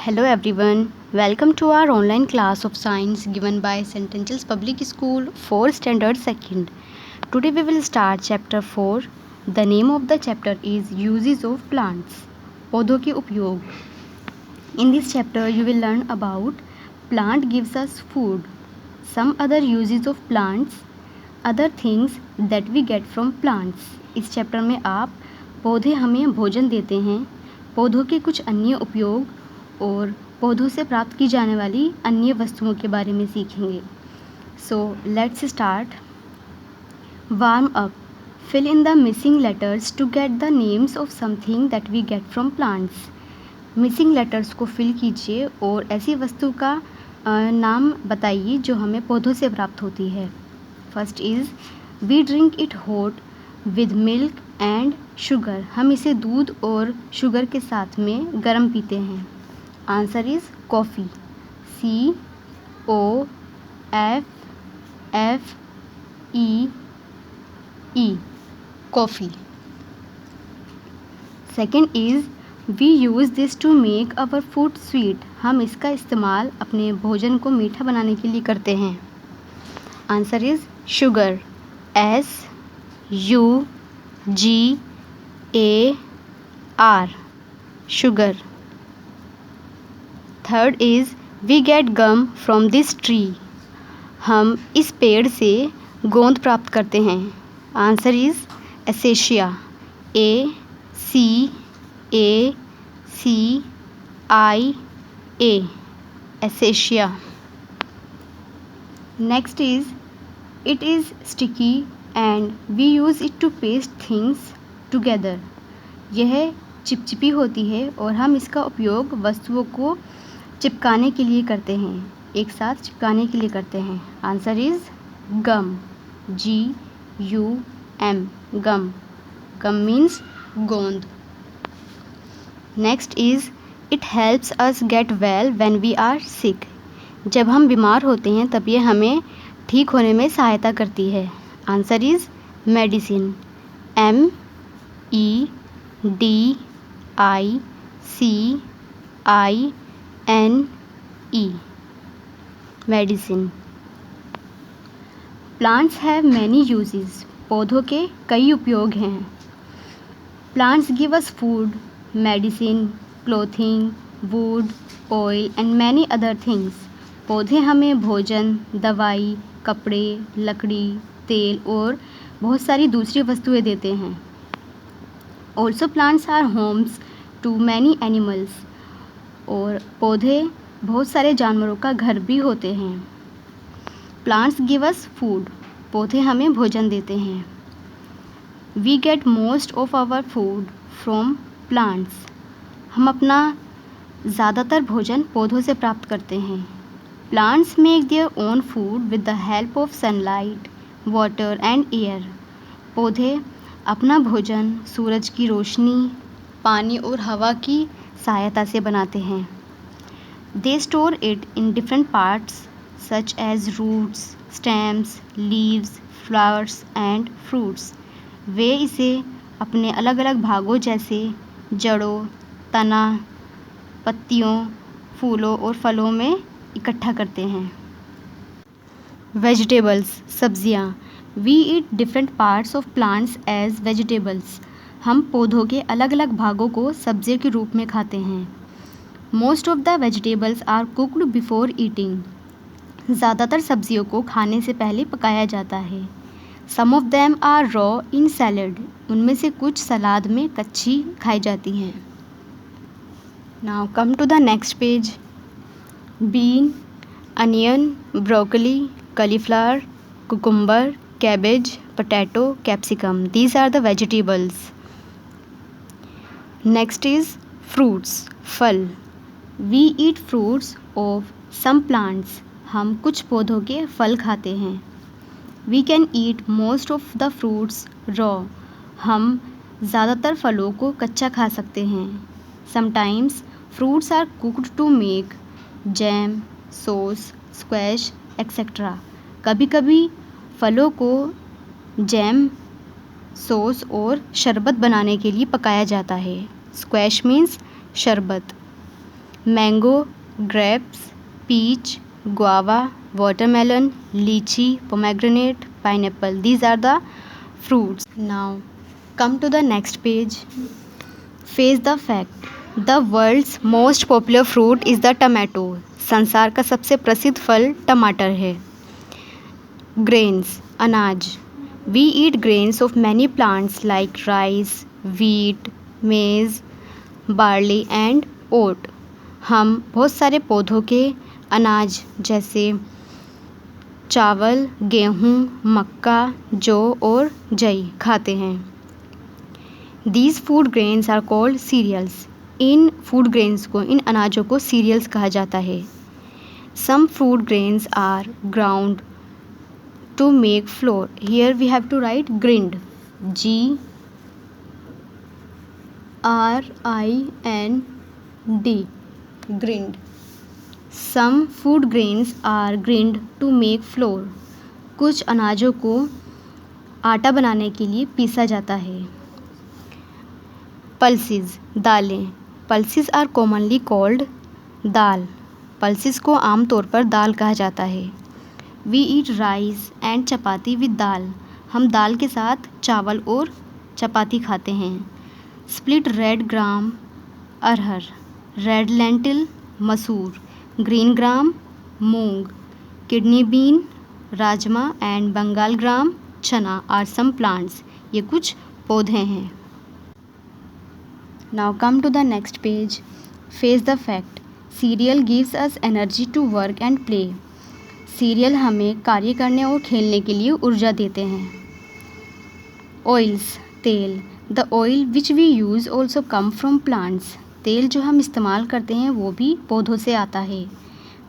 Hello everyone, welcome to our online class of science given by St. Angel's Public School 4 Standard 2nd. Today we will start chapter 4. The name of the chapter is Uses of Plants. पौधों के उपयोग. In this chapter you will learn about plant gives us food, some other uses of plants, other things that we get from plants. इस chapter में आप पौधे हमें भोजन देते हैं, पौधों के कुछ अन्य उपयोग और पौधों से प्राप्त की जाने वाली अन्य वस्तुओं के बारे में सीखेंगे. So let's start. Warm up. Fill in the missing letters to get the names of something that we get from plants. Missing letters को फिल कीजिए और ऐसी वस्तु का नाम बताइए जो हमें पौधों से प्राप्त होती है. First is we drink it hot with milk and sugar. हम इसे दूध और शुगर के साथ में गर्म पीते हैं. Answer is coffee. COFFEE coffee. Second is we use this to make our food sweet. हम इसका इस्तेमाल अपने भोजन को मीठा बनाने के लिए करते हैं. Answer is sugar. SUGAR sugar. Third is we get gum from this tree. हम इस पेड़ से गोंद प्राप्त करते हैं. Answer is acacia. ACACIA acacia. Next is it is sticky and we use it to paste things together. यह चिपचिपी होती है और हम इसका उपयोग वस्तुओं को चिपकाने के लिए करते हैं, एक साथ चिपकाने के लिए करते हैं. Answer is gum. GUM gum. Gum means गोंद. Next is it helps us get well when we are sick. जब हम बीमार होते हैं तब ये हमें ठीक होने में सहायता करती है. Answer is medicine. MEDICINE medicine. Plants have many uses. पौधों के कई उपयोग हैं. Plants give us food, medicine, clothing, would, oil and many other things. पौधे हमें भोजन, दवाई, कपड़े, लकड़ी, तेल और बहुत सारी दूसरी वस्तुएं देते हैं. Also plants are homes to many animals. और पौधे बहुत सारे जानवरों का घर भी होते हैं. Plants give us food. पौधे हमें भोजन देते हैं. We get most of our food from plants. हम अपना ज़्यादातर भोजन पौधों से प्राप्त करते हैं. Plants make their own food with the help of sunlight, water and air. पौधे अपना भोजन सूरज की रोशनी, पानी और हवा की सहायता से बनाते हैं. They store it in different parts such as roots, stems, leaves, flowers and fruits. वे इसे अपने अलग अलग भागों जैसे जड़ों, तना, पत्तियों, फूलों और फलों में इकट्ठा करते हैं. वेजिटेबल्स सब्जियां. We eat different parts of plants as vegetables. हम पौधों के अलग अलग भागों को सब्जियों के रूप में खाते हैं. Most of the vegetables are cooked before eating. ज़्यादातर सब्जियों को खाने से पहले पकाया जाता है. Some of them are raw in salad. उनमें से कुछ सलाद में कच्ची खाई जाती हैं. Now come to the next page. Bean, onion, broccoli, cauliflower, cucumber, cabbage, potato, capsicum. These are the vegetables. Next is fruits, फल. We eat fruits of some plants. हम कुछ पौधों के फल खाते हैं. We can eat most of the fruits raw. हम ज़्यादातर फलों को कच्चा खा सकते हैं. Sometimes fruits are cooked to make jam, sauce, squash, etcetera. कभी कभी फलों को जैम, सॉस और शरबत बनाने के लिए पकाया जाता है. स्क्वैश मीन्स शरबत. Mango, grapes, peach, guava, watermelon, lychee, pomegranate, pineapple. These are the fruits. Now come to the next page. Face the fact. The world's most popular fruit is the tomato. संसार का सबसे प्रसिद्ध फल टमाटर है. Grains, अनाज. We eat grains of many plants like rice, wheat, maize, barley and oat. हम बहुत सारे पौधों के अनाज जैसे चावल, गेहूँ, मक्का, जौ और जई खाते हैं. These food grains are called cereals. In food grains को, इन अनाजों को सीरियल्स कहा जाता है. Some food grains are ground to make flour. Here we have to write grind. G R I N D. Grind. Some food grains are grind to make flour. कुछ अनाजों को आटा बनाने के लिए पीसा जाता है. Pulses, दालें. Pulses are commonly called dal. Pulses को आमतौर पर दाल कहा जाता है. We eat rice and chapati with दाल. हम दाल के साथ चावल और चपाती खाते हैं. Split red gram, अरहर. Red lentil, मसूर. Green gram, moong. Kidney bean, rajma and Bengal ग्राम, चना are some plants. ये कुछ पौधे हैं. Now come to the next page. Face the fact. Cereal gives us energy to work and play. Serial हमें कार्य करने और खेलने के लिए ऊर्जा देते हैं. Oils, तेल. The oil which we use also come from plants. तेल जो हम इस्तेमाल करते हैं वो भी पौधों से आता है.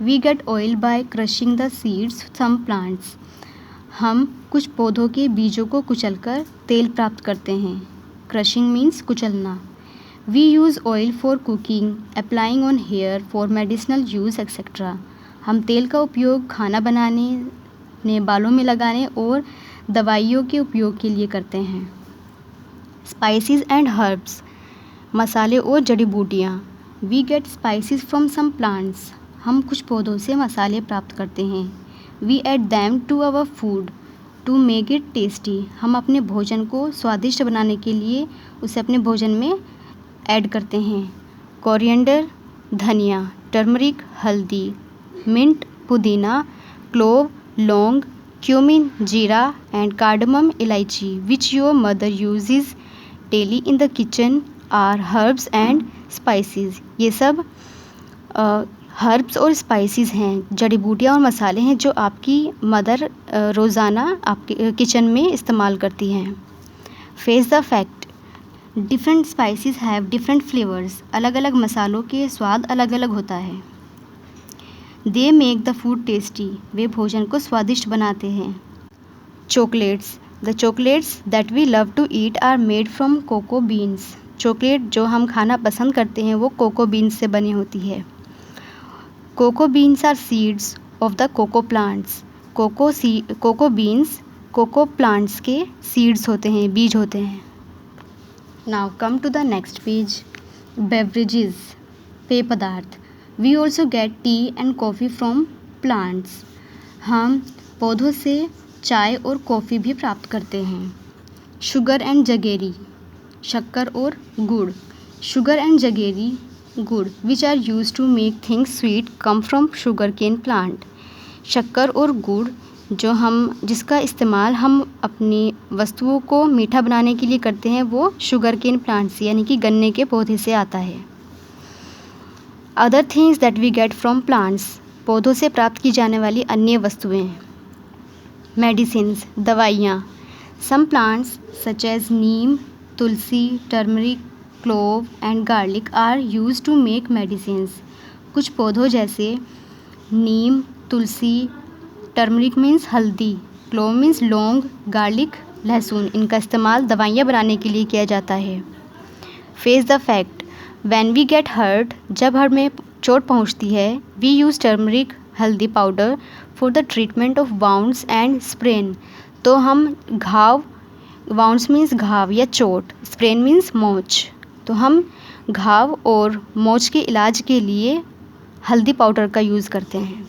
We get oil by crushing the seeds some plants. हम कुछ पौधों के बीजों को कुचलकर तेल प्राप्त करते हैं. Crushing means कुचलना. We use oil for cooking, applying on hair for medicinal use etc. हम तेल का उपयोग खाना बनाने, बालों में लगाने और दवाइयों के उपयोग के लिए करते हैं. Spices and herbs, मसाले और जड़ी बूटियाँ. We get spices from some plants. हम कुछ पौधों से मसाले प्राप्त करते हैं. We add them to our food to make it tasty. हम अपने भोजन को स्वादिष्ट बनाने के लिए उसे अपने भोजन में ऐड करते हैं. कोरिएंडर, धनिया. टर्मरिक, हल्दी. मिंट, पुदीना. क्लोव, लौंग. क्यूमिन, जीरा एंड कार्डमम, इलायची. Which your mother uses daily in the kitchen are herbs and spices. ये सब हर्ब्स और स्पाइसेस हैं, जड़ी बूटियाँ और मसाले हैं जो आपकी मदर रोज़ाना आपके किचन में इस्तेमाल करती हैं. Face the fact. Different spices have different flavours. अलग अलग मसालों के स्वाद अलग अलग होता है. They make the food tasty. वे भोजन को स्वादिष्ट बनाते हैं. Chocolates. The chocolates that we love to eat are made from cocoa beans. Chocolate जो हम खाना पसंद करते हैं वो कोको बीन्स से बनी होती है. Cocoa beans are seeds of the cocoa plants. Cocoa beans cocoa plants के सीड्स होते हैं, बीज होते हैं. Now come to the next page. Beverages, पेय पदार्थ. We also get tea and coffee from plants. हम पौधों से चाय और कॉफ़ी भी प्राप्त करते हैं. Sugar and जगेरी, शक्कर और गुड़. Sugar and जगेरी, गुड़ which are used to make things sweet come from sugarcane plant. शक्कर और गुड़ जिसका इस्तेमाल हम अपनी वस्तुओं को मीठा बनाने के लिए करते हैं वो शुगर केन प्लांट से यानी कि गन्ने के पौधे से आता है. Other things that we get from plants, पौधों से प्राप्त की जाने वाली अन्य वस्तुएं. मेडिसिन्स, दवाइयाँ. Some plants such as neem, Tulsi, turmeric, clove and garlic are used to make medicines. कुछ पौधों जैसे नीम, तुलसी, टर्मरिक मीन्स हल्दी, क्लोव मीन्स लौंग, गार्लिक लहसुन, इनका इस्तेमाल दवाइयाँ बनाने के लिए किया जाता है. Face the fact. When we get hurt, जब हमें चोट पहुँचती है, we use turmeric haldi powder for the treatment of wounds and sprain. तो हम घाव, वाउंड्स मीन्स घाव या चोट, स्प्रेन मीन्स मोच, तो हम घाव और मोच के इलाज के लिए हल्दी पाउडर का यूज़ करते हैं।